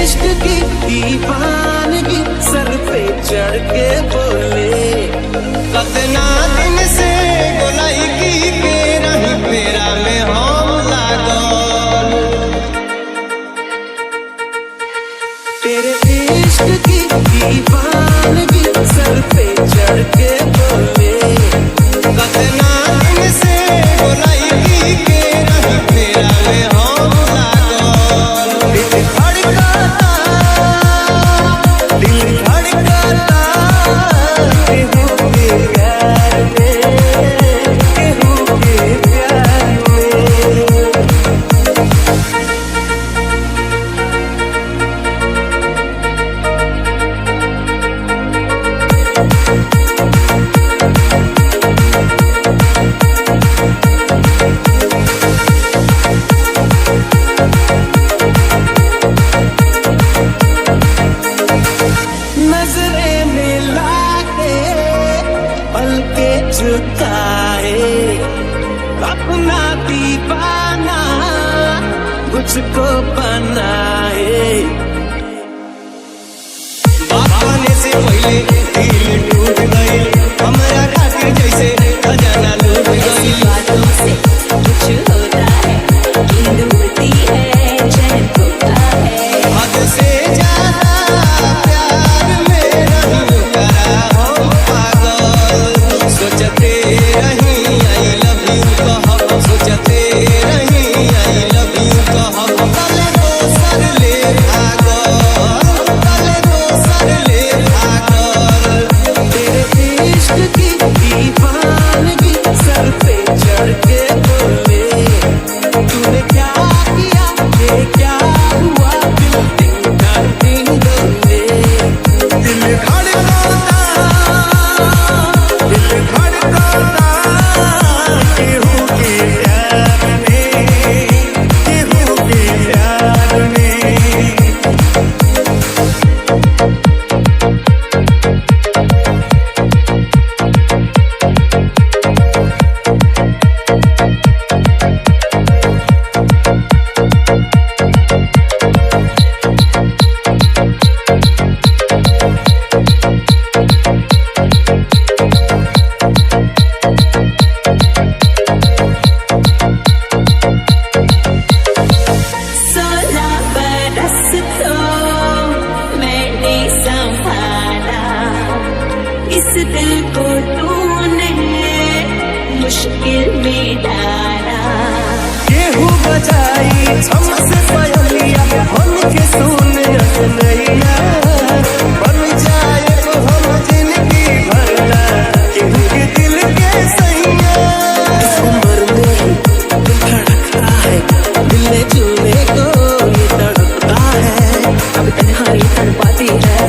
इश्क की दीवानगी सर पे चढ़ के बोले, कतना दिन से गोलाई की के रही फेरा में हम लागल। तेरे इश्क की दीवानगी सर पे चढ़ के बोले, कतना दिन से गोलाई की के रही फेरा में हम लागल। दिल धड़काता केहू के प्यार में, केहू के प्यार में। नजरें मिला के पलके झुकाए, अपना दीवाना मुझको बनाए। बाप आने से पहले दिल टूट गई, हमरा खातिर जैसे खजाना लूट ऐसी गई। बातों से कुछ होता है, नींद उड़ती है, चैन होता है। हद से ज्यादा प्यार में रही करा हम पागल। सोचते रही आई लव यू कहब, सोचते रही आई लव यू कहब। तले दोसर ले भागल, तले दोसर ले भागल। तेरे इश्क की दीवानगी सर पे चढ़ के बोले, तूने क्या किया, ये क्या हुआ, दिल टिंग डोले। दिल धड़काता केहू के प्यार में, केहू के प्यार में। सोलह बरस तो मैंने संभाला, इस दिल को तूने मुश्किल में डाला। केहू बजाई छम से पयलिया, हम के सुन नैया, बन जाए तो हम जिंदगी भरना, केहू के दिल के सैया। इस उम्र में दिल धड़कता है, दिल ने छूने को ये तड़पता है, अब तन्हाई तड़पाती है।